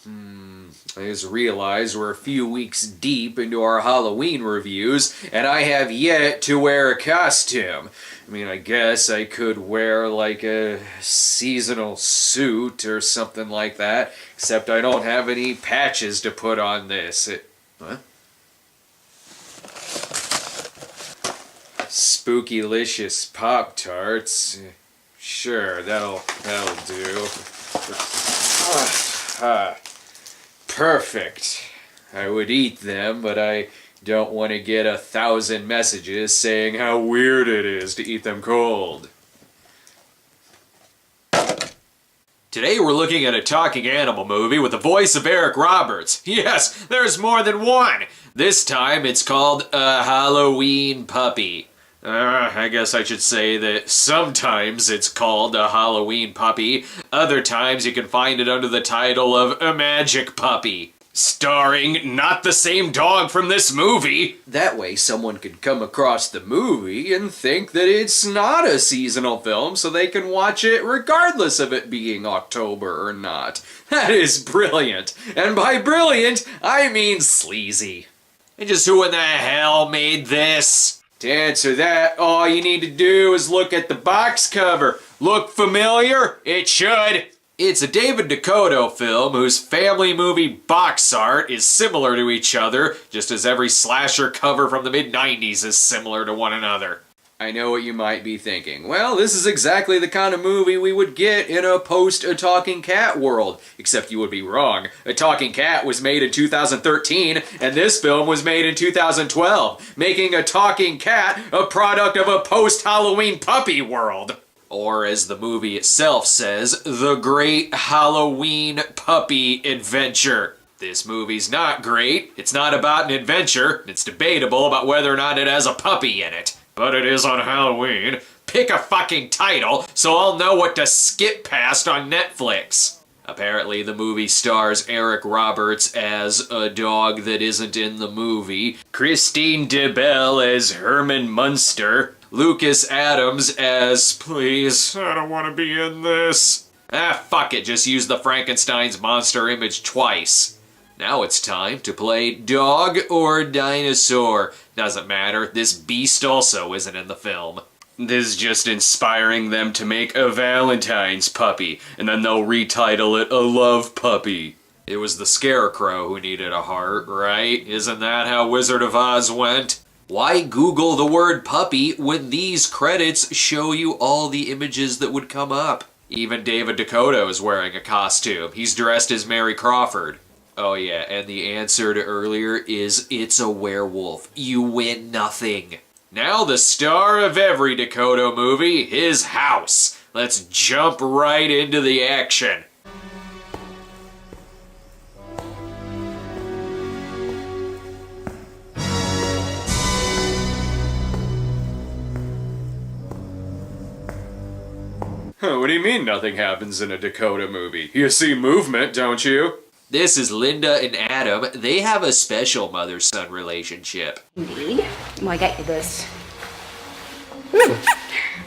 I just realized we're a few weeks deep into our Halloween reviews, and I have yet to wear a costume. I mean, I guess I could wear like a seasonal suit or something like that, except I don't have any patches to put on this. What? Spookylicious Pop-Tarts. Sure, that'll do. Perfect. I would eat them, but I don't want to get 1,000 messages saying how weird it is to eat them cold. Today we're looking at a talking animal movie with the voice of Eric Roberts. Yes, there's more than one! This time it's called A Halloween Puppy. I guess I should say that sometimes it's called A Halloween Puppy. Other times you can find it under the title of A Magic Puppy. Starring not the same dog from this movie. That way someone could come across the movie and think that it's not a seasonal film, so they can watch it regardless of it being October or not. That is brilliant. And by brilliant, I mean sleazy. And just who in the hell made this? To answer that, all you need to do is look at the box cover. Look familiar? It should. It's a David Dakota film whose family movie box art is similar to each other, just as every slasher cover from the mid-90s is similar to one another. I know what you might be thinking. Well, this is exactly the kind of movie we would get in a post-A Talking Cat world. Except you would be wrong. A Talking Cat was made in 2013, and this film was made in 2012, making A Talking Cat a product of a post-Halloween puppy world. Or, as the movie itself says, the Great Halloween Puppy Adventure. This movie's not great, it's not about an adventure, it's debatable about whether or not it has a puppy in it. But it is on Halloween. Pick a fucking title so I'll know what to skip past on Netflix. Apparently the movie stars Eric Roberts as a dog that isn't in the movie, Christine DeBelle as Herman Munster, Lucas Adams as, please, I don't want to be in this. Fuck it, just use the Frankenstein's monster image twice. Now it's time to play dog or dinosaur. Doesn't matter, this beast also isn't in the film. This is just inspiring them to make a Valentine's puppy, and then they'll retitle it A Love Puppy. It was the Scarecrow who needed a heart, right? Isn't that how Wizard of Oz went? Why Google the word puppy when these credits show you all the images that would come up? Even David Dakota is wearing a costume. He's dressed as Mary Crawford. Oh yeah, and the answer to earlier is it's a werewolf. You win nothing. Now the star of every Dakota movie, his house. Let's jump right into the action. What do you mean nothing happens in a Dakota movie? You see movement, don't you? This is Linda and Adam. They have a special mother-son relationship. Indeed. Well, I got you this.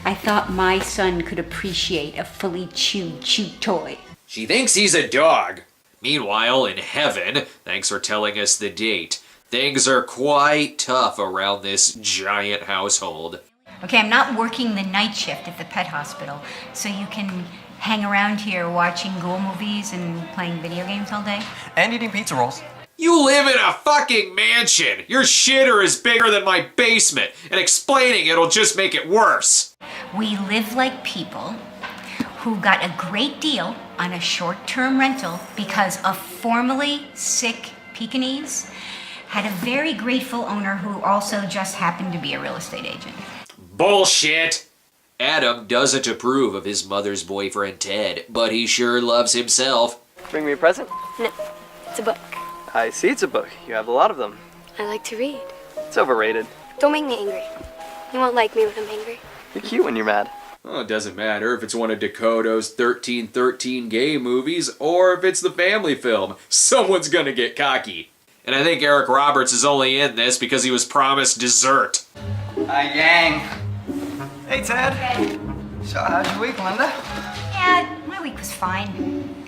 I thought my son could appreciate a fully chewed chew toy. She thinks he's a dog. Meanwhile, in heaven, thanks for telling us the date, things are quite tough around this giant household. Okay, I'm not working the night shift at the pet hospital, so you can hang around here watching ghoul movies and playing video games all day? And eating pizza rolls. You live in a fucking mansion! Your shitter is bigger than my basement, and explaining it'll just make it worse. We live like people who got a great deal on a short-term rental because a formerly sick Pekingese had a very grateful owner who also just happened to be a real estate agent. Bullshit! Adam doesn't approve of his mother's boyfriend Ted, but he sure loves himself. Bring me a present? No, it's a book. I see it's a book. You have a lot of them. I like to read. It's overrated. Don't make me angry. You won't like me when I'm angry. You're cute when you're mad. Well, it doesn't matter if it's one of Dakota's 1313 gay movies or if it's the family film. Someone's gonna get cocky. And I think Eric Roberts is only in this because he was promised dessert. Hi, gang. Hey, Ted. Okay. So, how's your week, Linda? Yeah, my week was fine.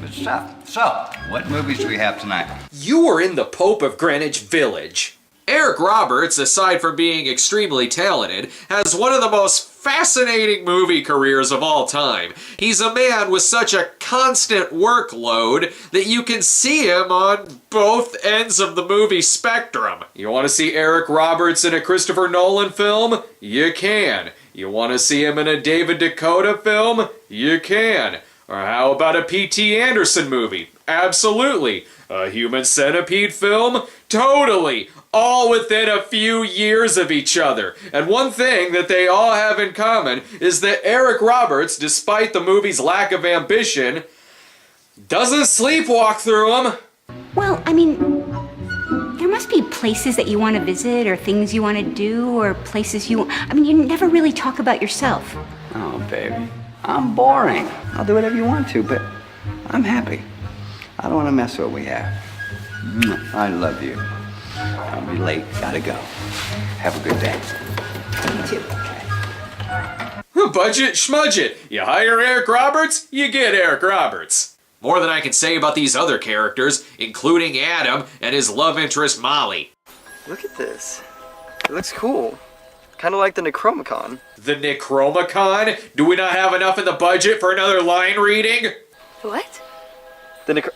Good stuff. So, what movies do we have tonight? You were in The Pope of Greenwich Village. Eric Roberts, aside from being extremely talented, has one of the most fascinating movie careers of all time. He's a man with such a constant workload that you can see him on both ends of the movie spectrum. You want to see Eric Roberts in a Christopher Nolan film? You can. You want to see him in a David Dakota film? You can. Or how about a P.T. Anderson movie? Absolutely. A Human Centipede film? Totally. All within a few years of each other. And one thing that they all have in common is that Eric Roberts, despite the movie's lack of ambition, doesn't sleepwalk through them. Well, I mean, there must be places that you want to visit or things you want to do or places you... I mean, you never really talk about yourself. Oh, baby. I'm boring. I'll do whatever you want to, but I'm happy. I don't want to mess with what we have. I love you. I'll be late. Gotta go. Have a good day. You too. Budget schmudget. You hire Eric Roberts, you get Eric Roberts. More than I can say about these other characters, including Adam and his love interest Molly. Look at this. It looks cool. Kind of like the Necromicon. The Necromicon? Do we not have enough in the budget for another line reading? What? The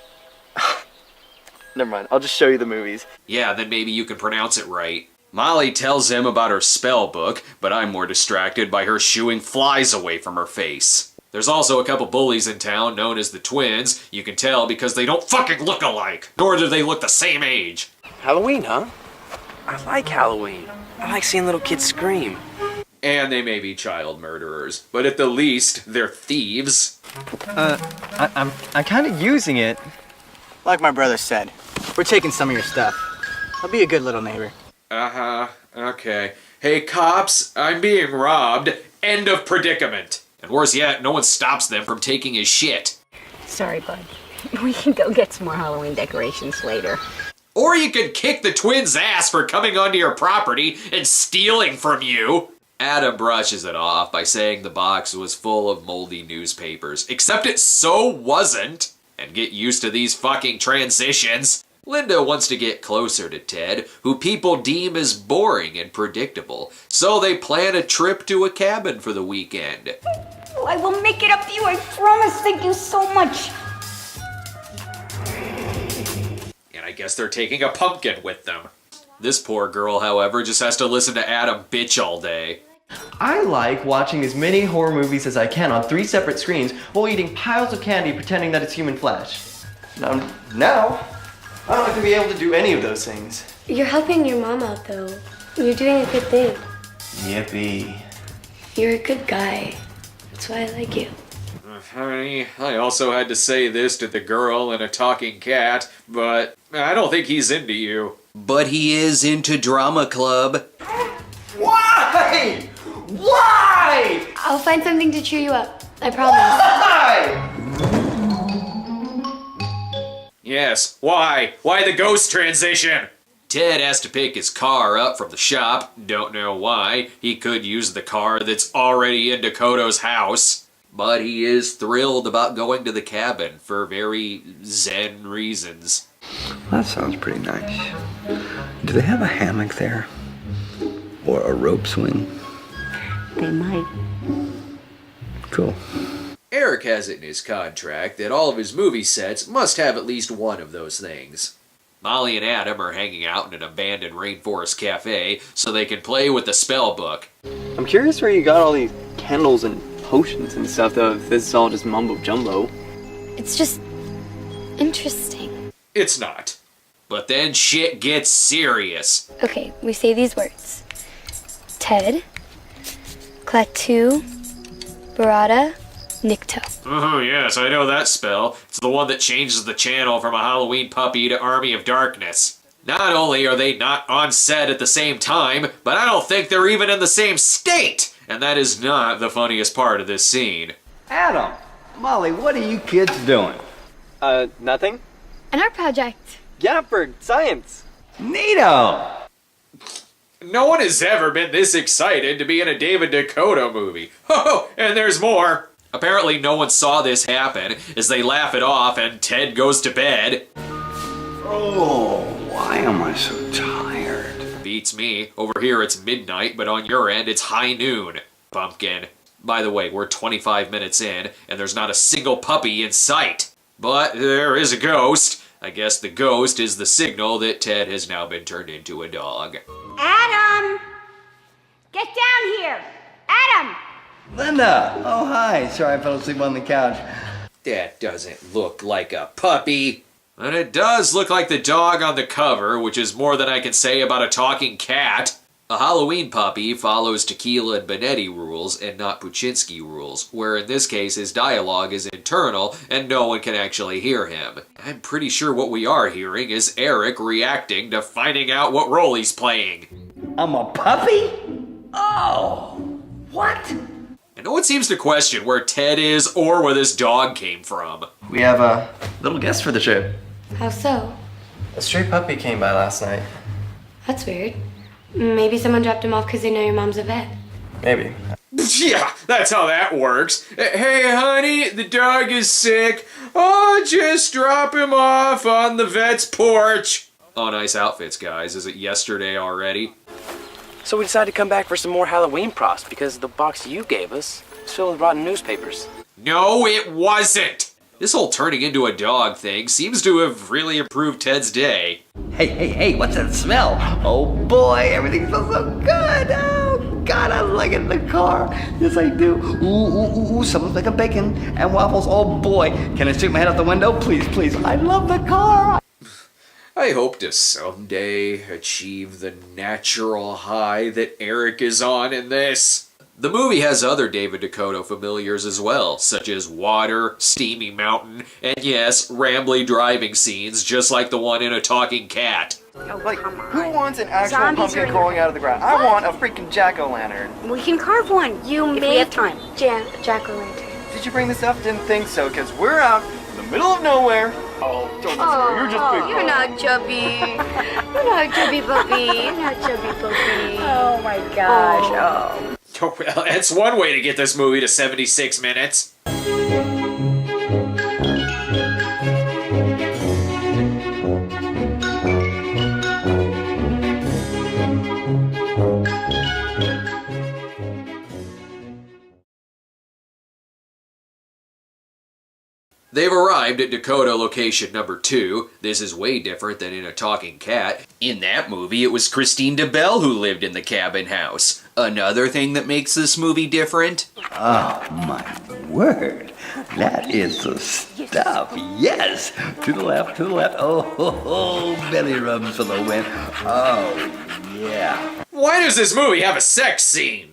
Never mind, I'll just show you the movies. Yeah, then maybe you can pronounce it right. Molly tells him about her spell book, but I'm more distracted by her shooing flies away from her face. There's also a couple bullies in town known as the twins. You can tell because they don't fucking look alike, nor do they look the same age. Halloween, huh? I like Halloween. I like seeing little kids scream. And they may be child murderers, but at the least, they're thieves. I'm kind of using it. Like my brother said, we're taking some of your stuff. I'll be a good little neighbor. Uh-huh, okay. Hey cops, I'm being robbed. End of predicament. And worse yet, no one stops them from taking his shit. Sorry, bud. We can go get some more Halloween decorations later. Or you could kick the twins' ass for coming onto your property and stealing from you. Adam brushes it off by saying the box was full of moldy newspapers, except it so wasn't. And get used to these fucking transitions. Linda wants to get closer to Ted, who people deem as boring and predictable, so they plan a trip to a cabin for the weekend. Oh, I will make it up to you, I promise. Thank you so much. And I guess they're taking a pumpkin with them. This poor girl, however, just has to listen to Adam bitch all day. I like watching as many horror movies as I can on 3 separate screens while eating piles of candy pretending that it's human flesh. Now, I don't like to be able to do any of those things. You're helping your mom out, though. You're doing a good thing. Yippee. You're a good guy. That's why I like you. Honey, I also had to say this to the girl and a talking cat, but I don't think he's into you. But he is into drama club. Why? Why? I'll find something to cheer you up. I promise. Why? Yes, why? Why the ghost transition? Ted has to pick his car up from the shop. Don't know why. He could use the car that's already in Dakota's house. But he is thrilled about going to the cabin for very zen reasons. That sounds pretty nice. Do they have a hammock there? Or a rope swing? They might. Cool. Eric has it in his contract that all of his movie sets must have at least one of those things. Molly and Adam are hanging out in an abandoned rainforest cafe so they can play with the spell book. I'm curious where you got all these candles and potions and stuff, though, if this is all just mumbo jumbo. It's just interesting. It's not. But then shit gets serious. Okay, we say these words. Ted, Klaatu, Barada, Nikto. Oh, yes, I know that spell. It's the one that changes the channel from a Halloween puppy to Army of Darkness. Not only are they not on set at the same time, but I don't think they're even in the same state! And that is not the funniest part of this scene. Adam, Molly, what are you kids doing? Nothing? An art project. Yeah, for science. Neato! No one has ever been this excited to be in a David Dakota movie. Oh, and there's more. Apparently no one saw this happen, as they laugh it off and Ted goes to bed. Oh, why am I so tired? Beats me. Over here it's midnight, but on your end it's high noon. Pumpkin. By the way, we're 25 minutes in, and there's not a single puppy in sight. But there is a ghost. I guess the ghost is the signal that Ted has now been turned into a dog. Adam! Get down here! Adam! Linda! Oh, hi. Sorry I fell asleep on the couch. That doesn't look like a puppy. And it does look like the dog on the cover, which is more than I can say about a talking cat. A Halloween puppy follows Tequila and Benetti rules and not Puchinsky rules, where in this case his dialogue is internal and no one can actually hear him. I'm pretty sure what we are hearing is Eric reacting to finding out what role he's playing. I'm a puppy? Oh, what? And no one seems to question where Ted is or where this dog came from. We have a little guest for the trip. How so? A stray puppy came by last night. That's weird. Maybe someone dropped him off because they know your mom's a vet. Maybe. Yeah, that's how that works. Hey, honey, the dog is sick. Oh, just drop him off on the vet's porch. Oh, nice outfits, guys. Is it yesterday already? So we decided to come back for some more Halloween props because the box you gave us is filled with rotten newspapers. No, it wasn't. This whole turning into a dog thing seems to have really improved Ted's day. Hey, what's that smell? Oh boy, everything smells so good. Oh God, I like it in the car. Yes, I do. Ooh, someone's making bacon and waffles. Oh boy, can I stick my head out the window? Please, I love the car. I hope to someday achieve the natural high that Eric is on in this. The movie has other David Dakota familiars as well, such as water, steamy mountain, and yes, rambly driving scenes just like the one in A Talking Cat. Like, who wants an actual Zombies are pumpkin in crawling here. out of the ground? I want a freaking jack-o'-lantern. We can carve one. You if made we have time. jack-o'-lantern. Did you bring this up? Didn't think so, because we're out in the middle of nowhere. Oh, don't listen to her. You're just big. You're not chubby. You're not chubby puppy. You're not chubby puppy. Oh my gosh. Oh. Oh, well, that's one way to get this movie to 76 minutes. They've arrived at Dakota location number 2. This is way different than in A Talking Cat. In that movie, it was Christine DeBelle who lived in the cabin house. Another thing that makes this movie different? Oh my word, that is the stuff. Yes, to the left. Oh, belly rubs for the win. Oh yeah. Why does this movie have a sex scene?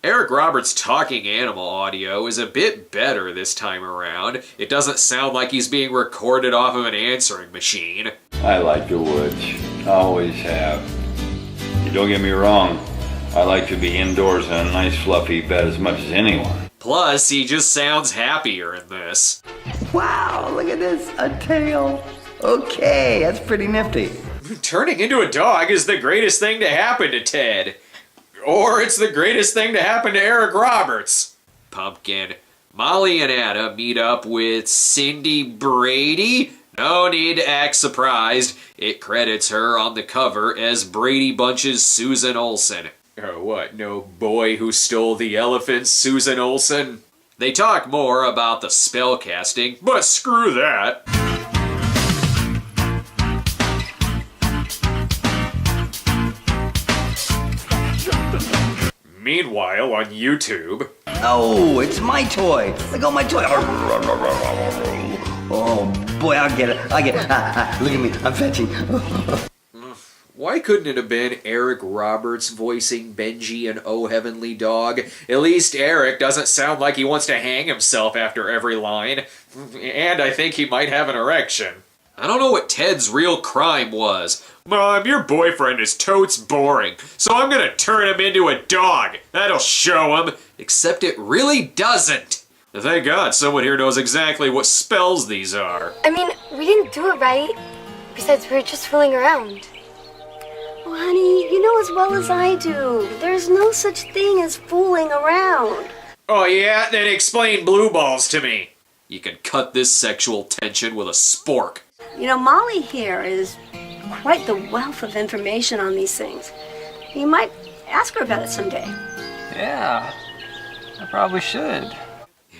Eric Roberts' talking animal audio is a bit better this time around. It doesn't sound like he's being recorded off of an answering machine. I like the woods. Always have. You don't get me wrong. I like to be indoors in a nice fluffy bed as much as anyone. Plus, he just sounds happier in this. Wow, look at this, a tail. Okay, that's pretty nifty. Turning into a dog is the greatest thing to happen to Ted. Or it's the greatest thing to happen to Eric Roberts. Pumpkin. Molly and Anna meet up with Cindy Brady. No need to act surprised. It credits her on the cover as Brady Bunch's Susan Olsen. Oh, what? No boy who stole the elephant, Susan Olsen? They talk more about the spell casting, but screw that. Meanwhile, on YouTube... Oh, it's my toy. Look at my toy. Oh boy, I'll get it. Look at me, I'm fetching. Why couldn't it have been Eric Roberts voicing Benji and Oh Heavenly Dog? At least Eric doesn't sound like he wants to hang himself after every line. And I think he might have an erection. I don't know what Ted's real crime was. Mom, your boyfriend is totes boring, so I'm gonna turn him into a dog. That'll show him. Except it really doesn't. Thank God someone here knows exactly what spells these are. I mean, we didn't do it right. Besides, we were just fooling around. Oh, honey, you know as well as I do. There's no such thing as fooling around. Oh yeah? Then explain blue balls to me. You can cut this sexual tension with a spork. You know, Molly here is quite the wealth of information on these things. You might ask her about it someday. Yeah, I probably should.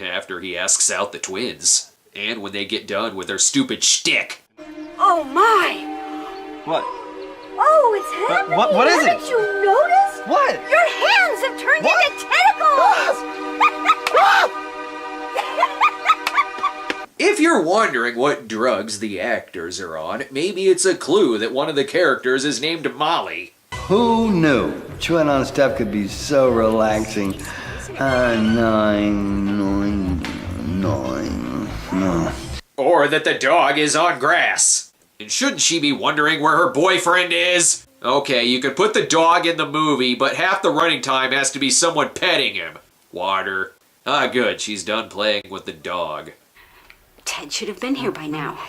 After he asks out the twins. And when they get done with their stupid shtick. Oh my! What? Oh, it's happening! What is it? Haven't you noticed? What? Your hands have turned into tentacles! If you're wondering what drugs the actors are on, maybe it's a clue that one of the characters is named Molly. Who knew? Chewing on stuff could be so relaxing. No. Or that the dog is on grass. And shouldn't she be wondering where her boyfriend is? Okay, you could put the dog in the movie, but half the running time has to be someone petting him. Water. Ah, good, she's done playing with the dog. Ted should have been here by now.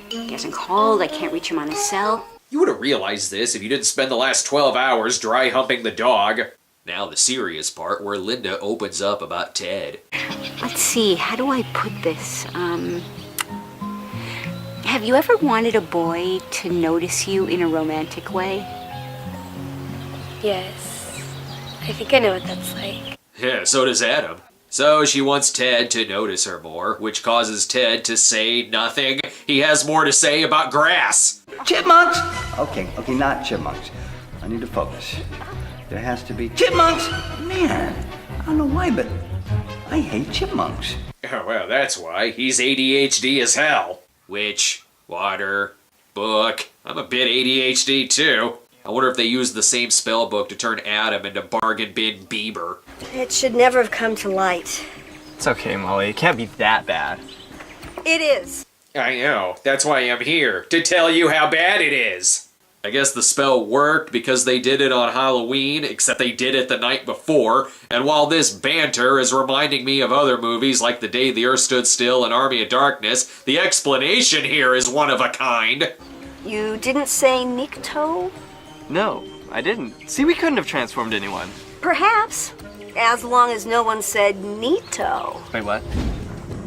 He hasn't called, I can't reach him on his cell. You would have realized this if you didn't spend the last 12 hours dry humping the dog. Now the serious part where Linda opens up about Ted. Let's see, how do I put this? Have you ever wanted a boy to notice you in a romantic way? Yes. I think I know what that's like. Yeah, so does Adam. So she wants Ted to notice her more, which causes Ted to say nothing. He has more to say about grass. Chipmunks! Okay, not chipmunks. I need to focus. There has to be chipmunks! Man, I don't know why, but I hate chipmunks. Oh, well, that's why. He's ADHD as hell. Which, water, book. I'm a bit ADHD too. I wonder if they used the same spell book to turn Adam into Bargain Bin Bieber. It should never have come to light. It's okay, Molly. It can't be that bad. It is. I know. That's why I'm here. To tell you how bad it is. I guess the spell worked because they did it on Halloween, except they did it the night before. And while this banter is reminding me of other movies like The Day the Earth Stood Still and Army of Darkness, the explanation here is one of a kind. You didn't say Nikto? No, I didn't. See, we couldn't have transformed anyone. Perhaps. As long as no one said Nito. Wait, what?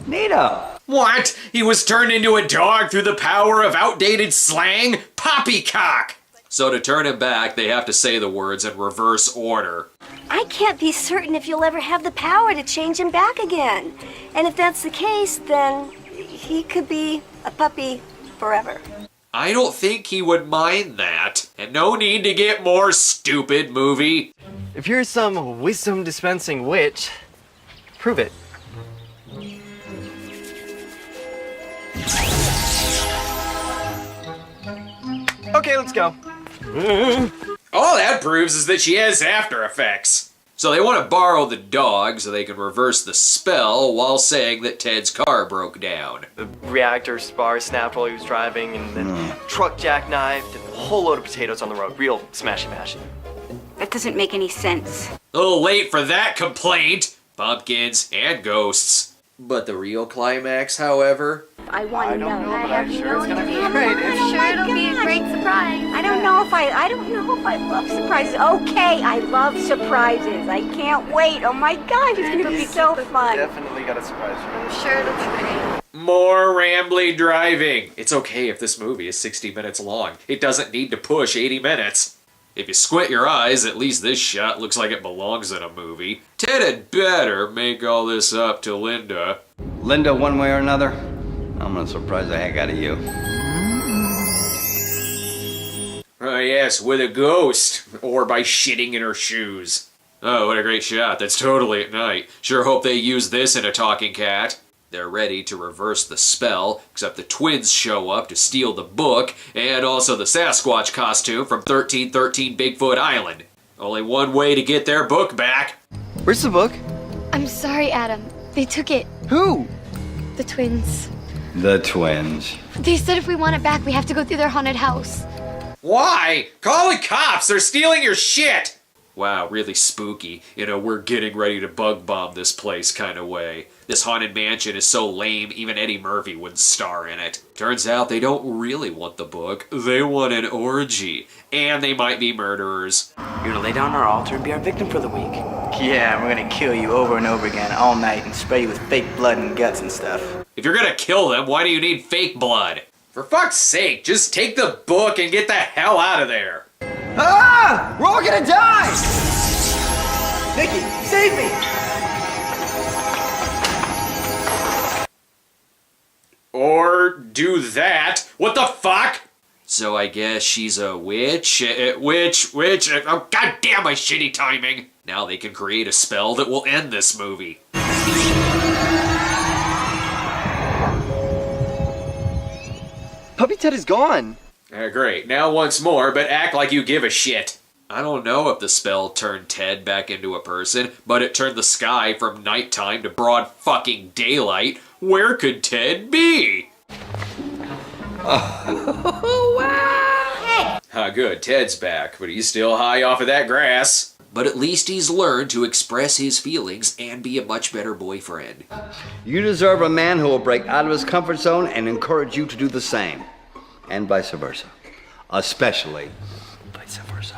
Nito! What? He was turned into a dog through the power of outdated slang? Poppycock! So to turn him back, they have to say the words in reverse order. I can't be certain if you'll ever have the power to change him back again. And if that's the case, then he could be a puppy forever. I don't think he would mind that. And no need to get more stupid, movie. If you're some wisdom dispensing witch, prove it. Okay, let's go. All that proves is that she has After Effects. So they want to borrow the dog so they can reverse the spell while saying that Ted's car broke down. The reactor spar snapped while he was driving, and then truck jackknifed, and a whole load of potatoes on the road. Real smashy-mashy. That doesn't make any sense. A little late for that complaint. Pumpkins and ghosts. But the real climax, however... I want to know. I'm sure it's gonna be great. I'm sure it'll be a great surprise. I don't know if I love surprises. Okay, I love surprises. I can't wait. Oh my gosh, it's gonna be so fun. Definitely got a surprise for I'm sure it'll be great. More rambly driving. It's okay if this movie is 60 minutes long. It doesn't need to push 80 minutes. If you squint your eyes, at least this shot looks like it belongs in a movie. Ted had better make all this up to Linda. Linda, one way or another, I'm gonna surprise the heck out of you. Oh yes, with a ghost. Or by shitting in her shoes. Oh, what a great shot. That's totally at night. Sure hope they use this in A Talking Cat. They're ready to reverse the spell, except the twins show up to steal the book, and also the Sasquatch costume from 1313 Bigfoot Island. Only one way to get their book back. Where's the book? I'm sorry, Adam. They took it. Who? The twins. The twins. They said if we want it back, we have to go through their haunted house. Why? Call the cops! They're stealing your shit! Wow, really spooky, in a we're getting ready to bug bomb this place kind of way. This haunted mansion is so lame, even Eddie Murphy wouldn't star in it. Turns out they don't really want the book, they want an orgy. And they might be murderers. You're gonna lay down on our altar and be our victim for the week. Yeah, we're gonna kill you over and over again all night and spray you with fake blood and guts and stuff. If you're gonna kill them, why do you need fake blood? For fuck's sake, just take the book and get the hell out of there. Ah! We're all gonna die! Nikki, save me! Or do that. What the fuck? So I guess she's a witch? Witch. Oh, goddamn my shitty timing. Now they can create a spell that will end this movie. Puppy Ted is gone. Great. Now once more, but act like you give a shit. I don't know if the spell turned Ted back into a person, but it turned the sky from nighttime to broad fucking daylight. Where could Ted be? Oh, wow! Ah, good. Ted's back, but he's still high off of that grass. But at least he's learned to express his feelings and be a much better boyfriend. You deserve a man who will break out of his comfort zone and encourage you to do the same. And vice versa. Especially vice versa.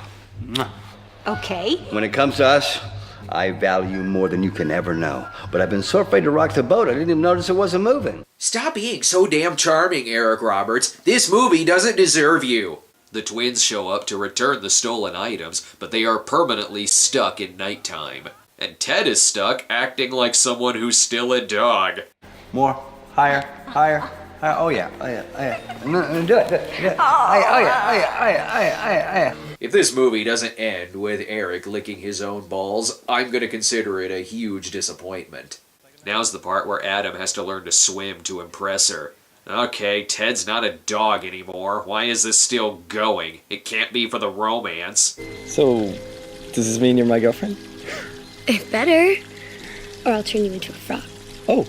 Okay. When it comes to us, I value you more than you can ever know. But I've been so afraid to rock the boat, I didn't even notice it wasn't moving. Stop being so damn charming, Eric Roberts. This movie doesn't deserve you. The twins show up to return the stolen items, but they are permanently stuck in nighttime. And Ted is stuck acting like someone who's still a dog. More. Higher. Oh yeah. No, do it. Oh yeah. If this movie doesn't end with Eric licking his own balls, I'm gonna consider it a huge disappointment. Now's the part where Adam has to learn to swim to impress her. Okay, Ted's not a dog anymore. Why is this still going? It can't be for the romance. So, does this mean you're my girlfriend? If better, or I'll turn you into a frog. Oh,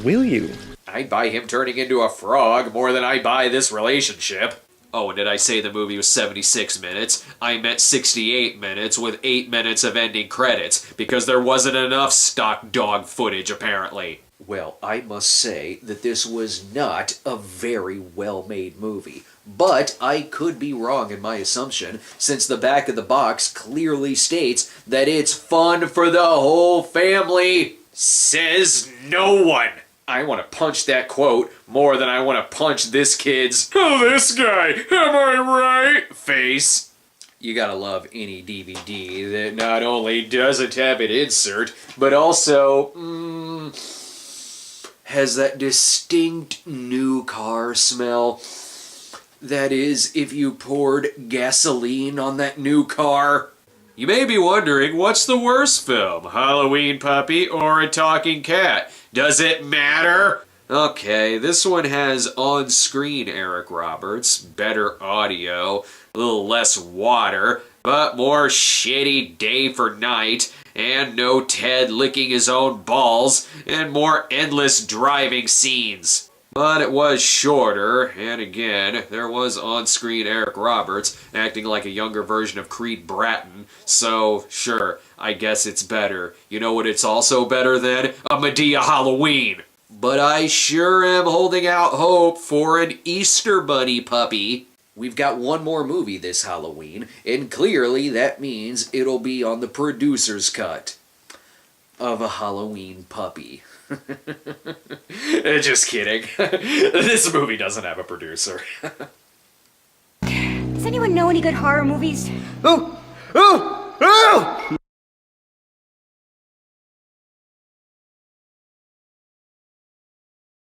will you? I'd buy him turning into a frog more than I buy this relationship. Oh, and did I say the movie was 76 minutes? I meant 68 minutes with 8 minutes of ending credits, because there wasn't enough stock dog footage, apparently. Well, I must say that this was not a very well-made movie. But I could be wrong in my assumption, since the back of the box clearly states that it's fun for the whole family. Says no one. I want to punch that quote more than I want to punch this kid's, oh, this guy, am I right, face. You gotta love any DVD that not only doesn't have an insert, but also, has that distinct new car smell. That is, if you poured gasoline on that new car. You may be wondering, what's the worst film? Halloween Puppy or A Talking Cat? Does it matter? Okay, this one has on-screen Eric Roberts, better audio, a little less water, but more shitty day for night, and no Ted licking his own balls, and more endless driving scenes. But it was shorter, and again, there was on-screen Eric Roberts acting like a younger version of Creed Bratton, so sure, I guess it's better. You know what it's also better than? A Medea Halloween! But I sure am holding out hope for an Easter Bunny puppy. We've got one more movie this Halloween, and clearly that means it'll be on the producer's cut of A Halloween Puppy. Just kidding. This movie doesn't have a producer. Does anyone know any good horror movies? Ooh!